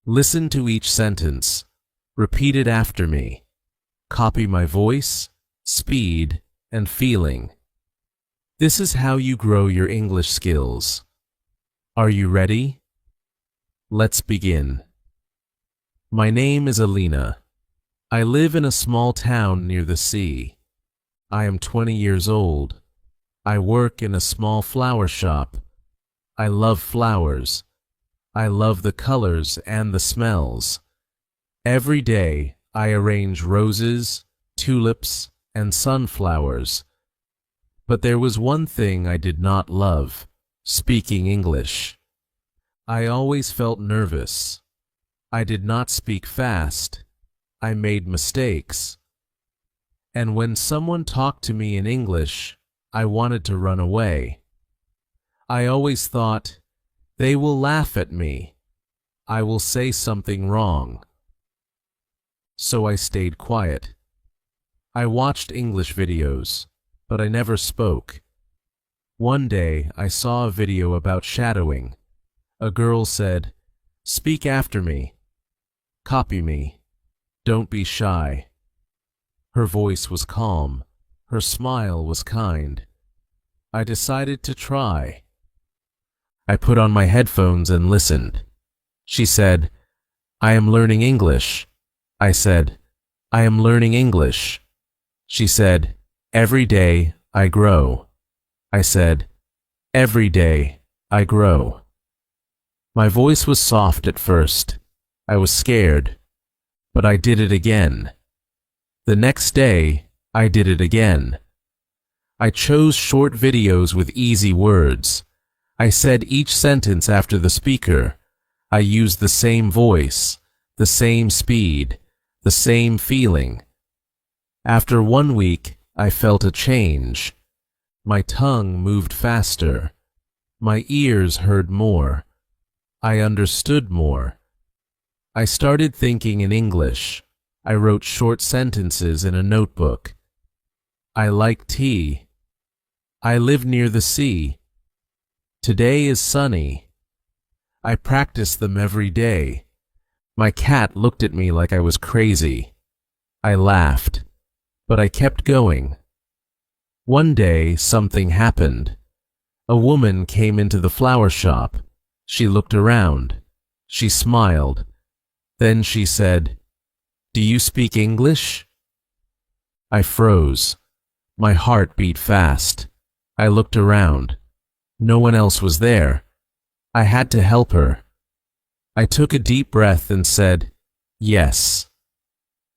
Listen to each sentence. Repeat it after me. Copy my voice, speed, and feeling. This is how you grow your English skills. Are you ready? Let's begin. My name is Alina. I live in a small town near the sea. I am 20 years old. I work in a small flower shop. I love flowers. I love the colors and the smells. Every day I arrange roses, tulips, and sunflowers. But there was one thing I did not love: speaking English. I always felt nervous. I did not speak fast. I made mistakes. And when someone talked to me in English, I wanted to run away. I always thought, they will laugh at me. I will say something wrong. So I stayed quiet. I watched English videos, but I never spoke. One day I saw a video about shadowing. A girl said, "Speak after me. Copy me. Don't be shy." Her voice was calm. Her smile was kind. I decided to try. I put on my headphones and listened. She said, "I am learning English." I said, "I am learning English." She said, "Every day I grow." I said, "Every day I grow." My voice was soft at first. I was scared, but I did it again. The next day, I did it again. I chose short videos with easy words. I said each sentence after the speaker. I used the same voice, the same speed, the same feeling. After 1 week, I felt a change. My tongue moved faster. My ears heard more. I understood more. I started thinking in English. I wrote short sentences in a notebook. I like tea. I live near the sea. Today is sunny. I practice them every day. My cat looked at me like I was crazy. I laughed, but I kept going. One day, something happened. A woman came into the flower shop. She looked around. She smiled. Then she said, "Do you speak English?" I froze. My heart beat fast. I looked around. No one else was there. I had to help her. I took a deep breath and said, "Yes.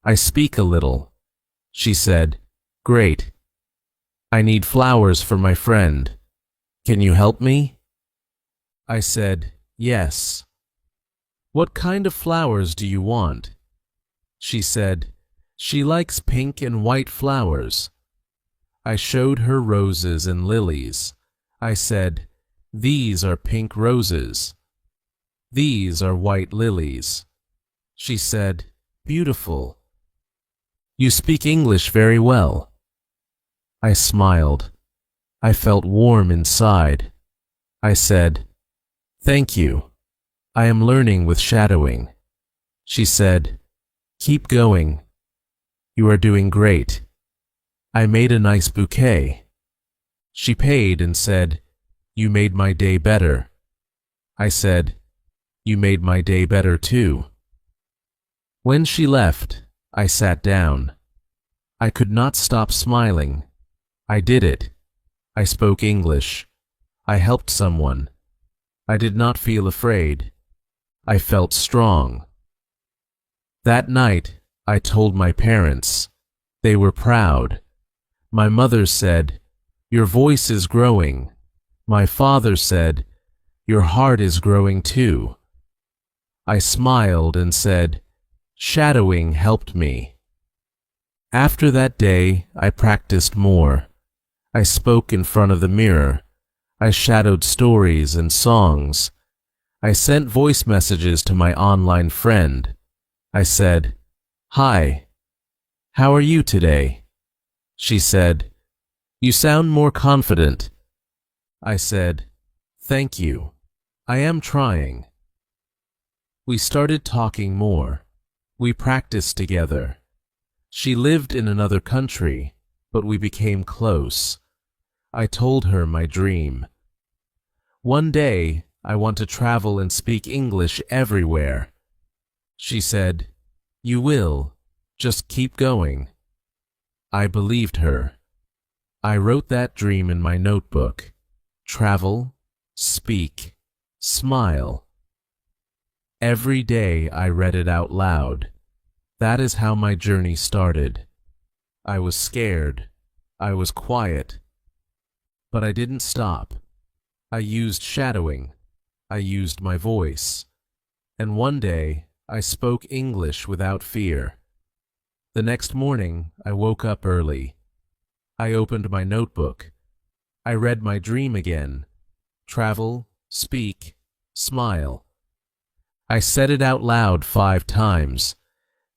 I speak a little." She said, "Great. I need flowers for my friend. Can you help me?" I said, "Yes." "What kind of flowers do you want?" She said, "She likes pink and white flowers." I showed her roses and lilies. I said, "These are pink roses. These are white lilies." She said, "Beautiful. You speak English very well." I smiled. I felt warm inside. I said, "Thank you. I am learning with shadowing." She said, "Keep going. You are doing great." I made a nice bouquet. She paid and said, "You made my day better." I said, "You made my day better too." When she left, I sat down. I could not stop smiling. I did it. I spoke English. I helped someone. I did not feel afraid. I felt strong. That night, I told my parents. They were proud. My mother said, "Your voice is growing." My father said, "Your heart is growing too." I smiled and said, "Shadowing helped me." After that day, I practiced more. I spoke in front of the mirror. I shadowed stories and songs. I sent voice messages to my online friend. I said, "Hi, how are you today?" She said, "You sound more confident." I said, "Thank you. I am trying." We started talking more. We practiced together. She lived in another country, but we became close. I told her my dream. One day, I want to travel and speak English everywhere. She said, "You will. Just keep going." I believed her. I wrote that dream in my notebook. Travel, speak, smile. Every day I read it out loud. That is how my journey started. I was scared. I was quiet. But I didn't stop. I used shadowing. I used my voice. And one day, I spoke English without fear. The next morning, I woke up early. I opened my notebook. I read my dream again. Travel, speak, smile. I said it out loud 5 times.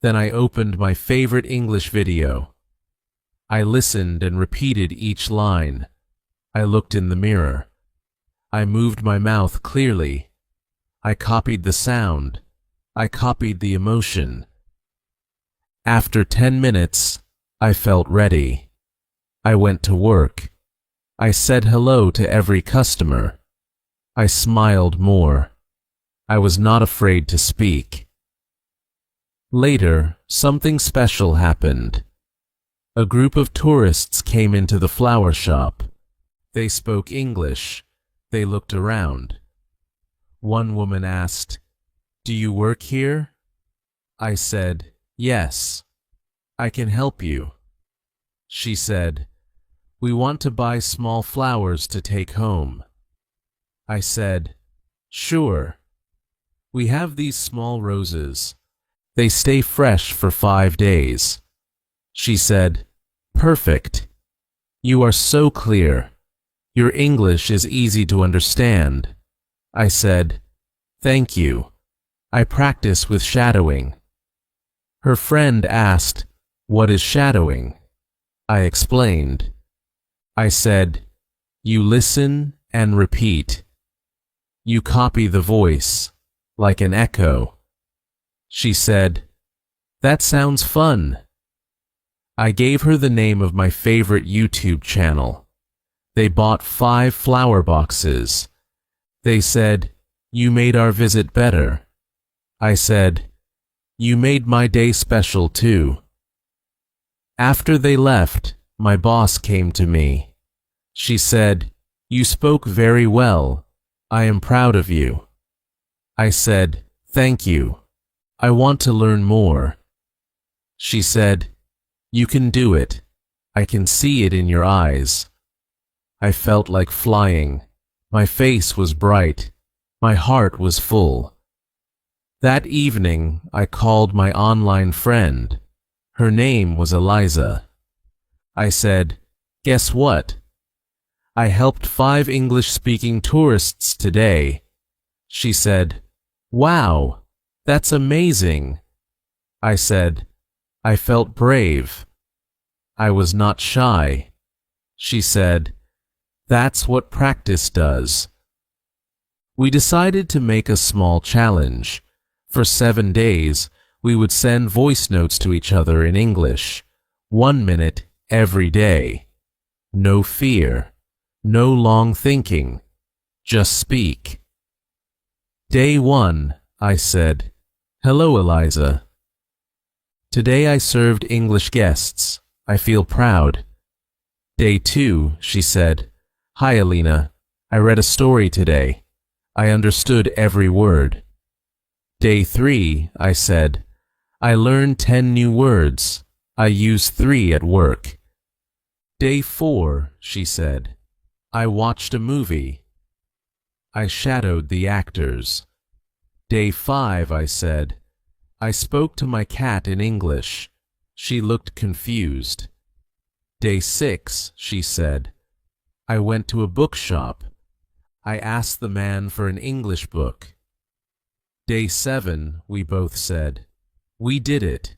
Then I opened my favorite English video. I listened and repeated each line. I looked in the mirror. I moved my mouth clearly. I copied the sound. I copied the emotion. After 10 minutes, I felt ready. I went to work. I said hello to every customer. I smiled more. I was not afraid to speak. Later, something special happened. A group of tourists came into the flower shop. They spoke English. They looked around. One woman asked, "Do you work here?" I said, "Yes. I can help you." She said, "We want to buy small flowers to take home." I said, "Sure. We have these small roses. They stay fresh for 5 days." She said, "Perfect. You are so clear. Your English is easy to understand." I said, "Thank you. I practice with shadowing." Her friend asked, "What is shadowing?" I explained. I said, "You listen and repeat. You copy the voice, like an echo." She said, "That sounds fun." I gave her the name of my favorite YouTube channel. They bought 5 flower boxes. They said, "You made our visit better." I said, "You made my day special too." After they left, my boss came to me. She said, "You spoke very well. I am proud of you." I said, "Thank you. I want to learn more." She said, "You can do it. I can see it in your eyes." I felt like flying. My face was bright. My heart was full. That evening, I called my online friend. Her name was Eliza. I said, "Guess what? I helped 5 English-speaking tourists today." She said, "Wow, that's amazing." I said, "I felt brave. I was not shy." She said, "That's what practice does." We decided to make a small challenge. For 7 days, we would send voice notes to each other in English, 1 minute every day. No fear, no long thinking, just speak. Day 1, I said, "Hello, Eliza. Today I served English guests. I feel proud." Day 2, she said, "Hi, Alina. I read a story today. I understood every word." Day 3, I said, "I learned 10 new words. I use 3 at work." Day 4, she said, "I watched a movie. I shadowed the actors." Day 5, I said, "I spoke to my cat in English. She looked confused." Day 6, she said, "I went to a bookshop. I asked the man for an English book." Day 7, we both said, "We did it."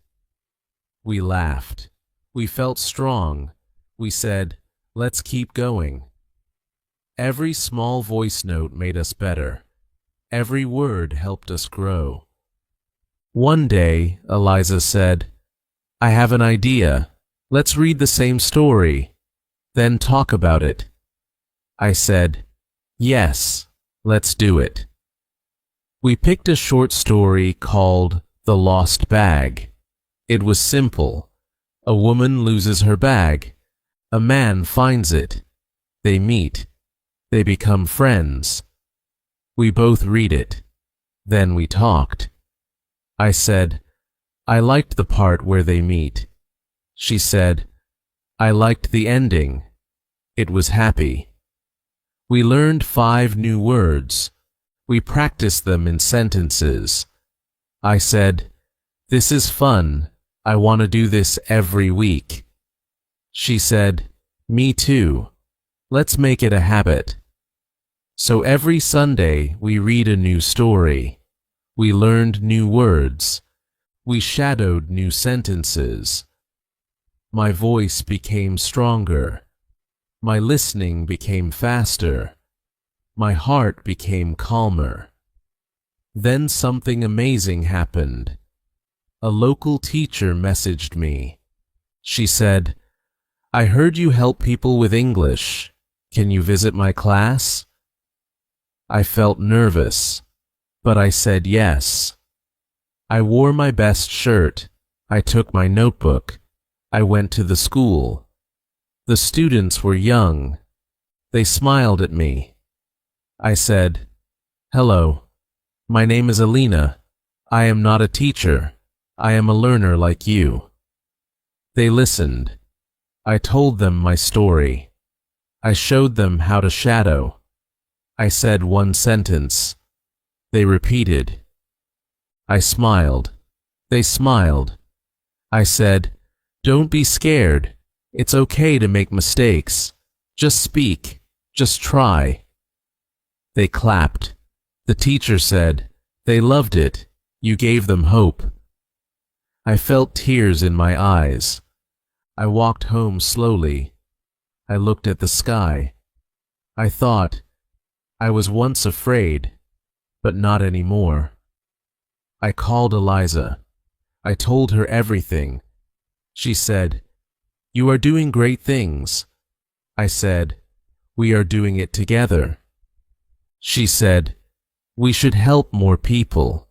We laughed. We felt strong. We said, "Let's keep going." Every small voice note made us better. Every word helped us grow. One day, Eliza said, "I have an idea. Let's read the same story, then talk about it." I said, "Yes, let's do it." We picked a short story called The Lost Bag. It was simple. A woman loses her bag. A man finds it. They meet. They become friends. We both read it. Then we talked. I said, "I liked the part where they meet." She said, "I liked the ending. It was happy." We learned 5 new words. We practiced them in sentences. I said, "This is fun. I want to do this every week." She said, "Me too. Let's make it a habit." So every Sunday we read a new story. We learned new words. We shadowed new sentences. My voice became stronger. My listening became faster. My heart became calmer. Then something amazing happened. A local teacher messaged me. She said, "I heard you help people with English. Can you visit my class?" I felt nervous, but I said yes. I wore my best shirt. I took my notebook. I went to the school. The students were young. They smiled at me. I said, "Hello. My name is Alina. I am not a teacher. I am a learner like you." They listened. I told them my story. I showed them how to shadow. I said one sentence. They repeated. I smiled. They smiled. I said, "Don't be scared. It's okay to make mistakes. Just speak. Just try." They clapped. The teacher said, "They loved it. You gave them hope." I felt tears in my eyes. I walked home slowly. I looked at the sky. I thought, I was once afraid, but not anymore. I called Eliza. I told her everything. She said, "You are doing great things." I said, "We are doing it together." She said, "We should help more people."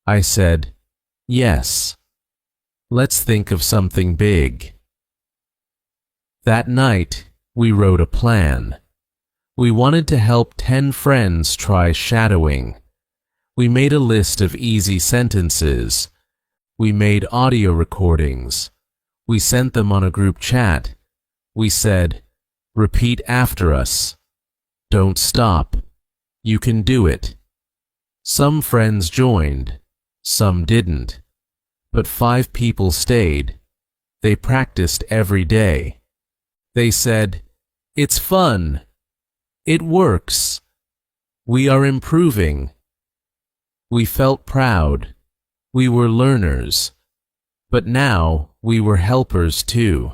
I said, "Yes. Let's think of something big." That night, we wrote a plan. We wanted to help 10 friends try shadowing. We made a list of easy sentences. We made audio recordings. We sent them on a group chat. We said, "Repeat after us. Don't stop. You can do it." Some friends joined. Some didn't. But 5 people stayed. They practiced every day. They said, "It's fun. It works. We are improving." We felt proud. We were learners. But now we were helpers too.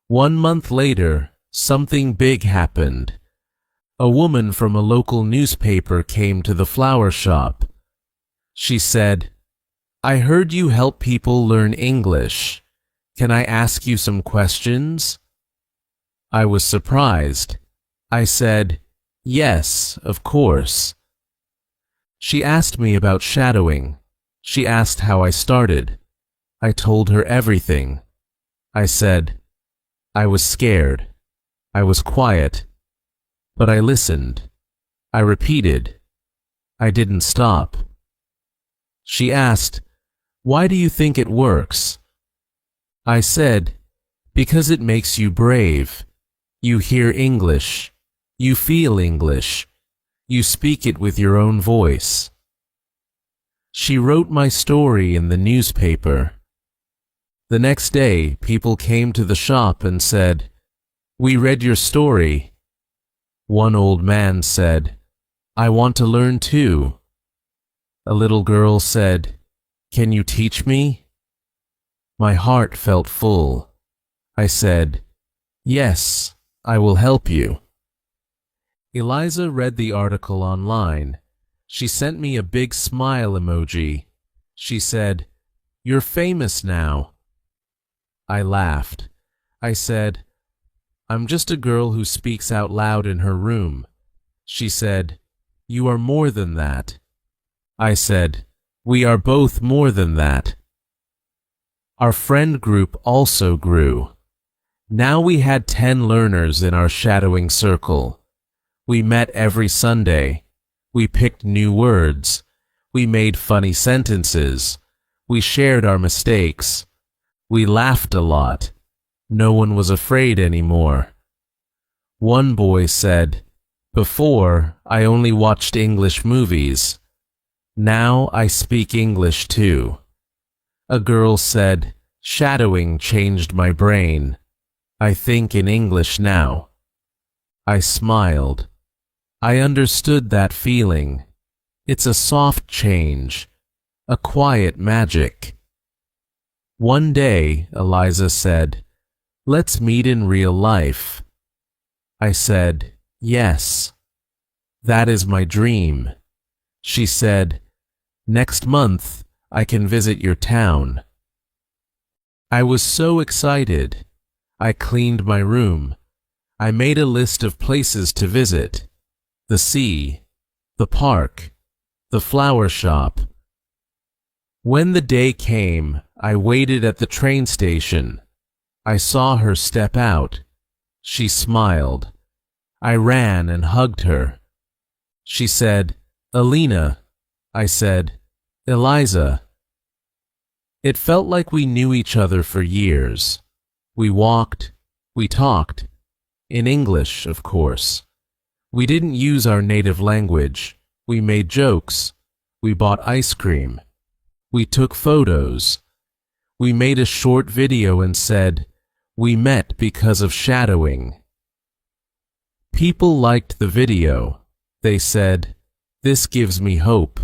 1 month later, something big happened. A woman from a local newspaper came to the flower shop. She said, "I heard you help people learn English. Can I ask you some questions?" I was surprised. I said, "Yes, of course." She asked me about shadowing. She asked how I started. I told her everything. I said, I was scared. I was quiet. But I listened. I repeated. I didn't stop. She asked, "Why do you think it works?" I said, "Because it makes you brave. You hear English. You feel English. You speak it with your own voice." She wrote my story in the newspaper. The next day, people came to the shop and said, "We read your story." One old man said, "I want to learn too." A little girl said, "Can you teach me?" My heart felt full. I said, "Yes, I will help you." Eliza read the article online. She sent me a big smile emoji. She said, "You're famous now." I laughed. I said, "I'm just a girl who speaks out loud in her room." She said, "You are more than that." I said, "We are both more than that." Our friend group also grew. Now we had 10 learners in our shadowing circle. We met every Sunday. We picked new words. We made funny sentences. We shared our mistakes. We laughed a lot. No one was afraid anymore. One boy said, "Before, I only watched English movies. Now I speak English too." A girl said, "Shadowing changed my brain. I think in English now." I smiled. I understood that feeling. It's a soft change, a quiet magic. One day, Eliza said, "Let's meet in real life." I said, "Yes. That is my dream." She said, "Next month, I can visit your town." I was so excited. I cleaned my room. I made a list of places to visit: the sea, the park, the flower shop. When the day came, I waited at the train station. I saw her step out. She smiled. I ran and hugged her. She said, "Alina." I said, "Eliza." It felt like we knew each other for years. We walked, we talked, in English, of course. We didn't use our native language. We made jokes. We bought ice cream. We took photos. We made a short video and said, "We met because of shadowing." People liked the video. They said, "This gives me hope."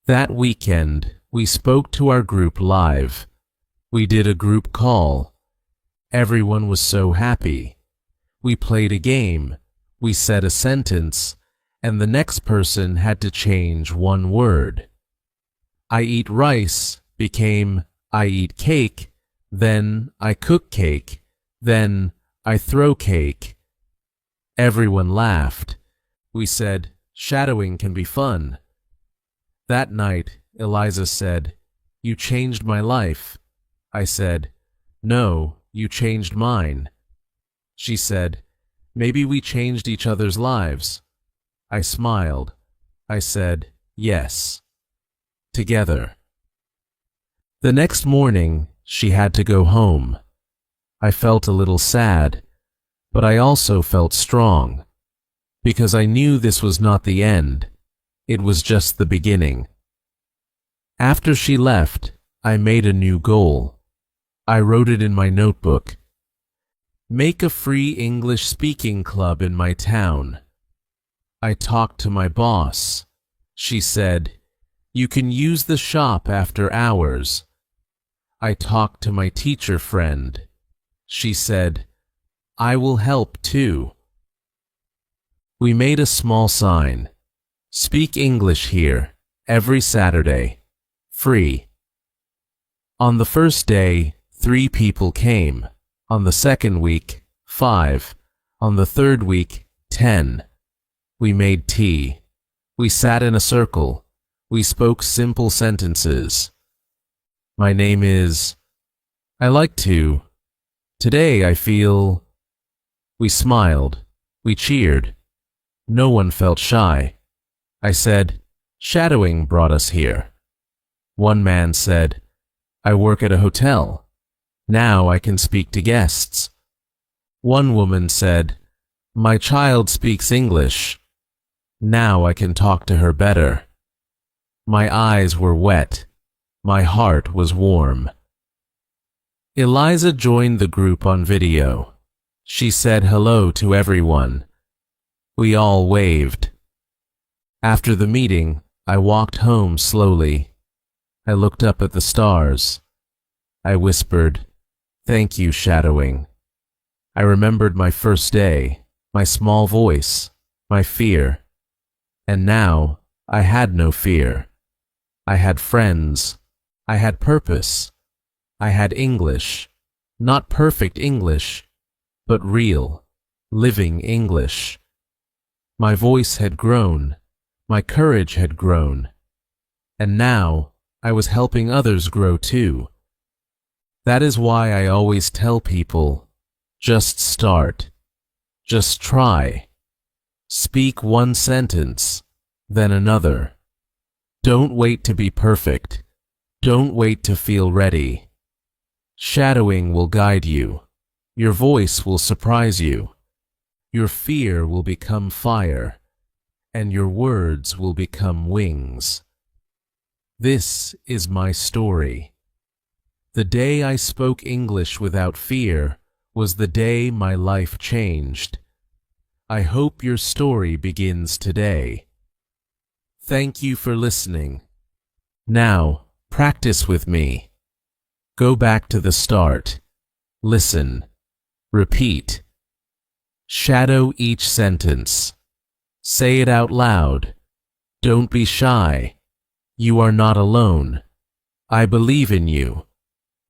That weekend, we spoke to our group live. We did a group call. Everyone was so happy. We played a game. We said a sentence, and the next person had to change one word. "I eat rice" became "I eat cake," then "I cook cake," then "I throw cake." Everyone laughed. We said, "Shadowing can be fun." That night, Eliza said, "You changed my life." I said, "No, you changed mine." She said, "Maybe we changed each other's lives." I smiled. I said, "Yes. Together." The next morning, she had to go home. I felt a little sad, but I also felt strong, because I knew this was not the end. It was just the beginning. After she left, I made a new goal. I wrote it in my notebook. Make a free English speaking club in my town. I talked to my boss. She said, "You can use the shop after hours." I talked to my teacher friend. She said, "I will help too." We made a small sign. "Speak English here, every Saturday. Free." On the first day, 3 people came. On the second week, 5. On the third week, 10. We made tea. We sat in a circle. We spoke simple sentences. "My name is..." "I like to..." "Today I feel..." We smiled. We cheered. No one felt shy. I said, "Shadowing brought us here." One man said, "I work at a hotel. Now I can speak to guests." One woman said, "My child speaks English. Now I can talk to her better." My eyes were wet. My heart was warm. Eliza joined the group on video. She said hello to everyone. We all waved. After the meeting, I walked home slowly. I looked up at the stars. I whispered, "Thank you, shadowing." I remembered my first day, my small voice, my fear. And now, I had no fear. I had friends. I had purpose. I had English. Not perfect English, but real, living English. My voice had grown. My courage had grown. And now I was helping others grow too. That is why I always tell people, just start. Just try. Speak one sentence, then another. Don't wait to be perfect. Don't wait to feel ready. Shadowing will guide you. Your voice will surprise you. Your fear will become fire, and your words will become wings. This is my story. The day I spoke English without fear was the day my life changed. I hope your story begins today. Thank you for listening. Now, practice with me. Go back to the start. Listen. Repeat. Shadow each sentence. Say it out loud. Don't be shy. You are not alone. I believe in you.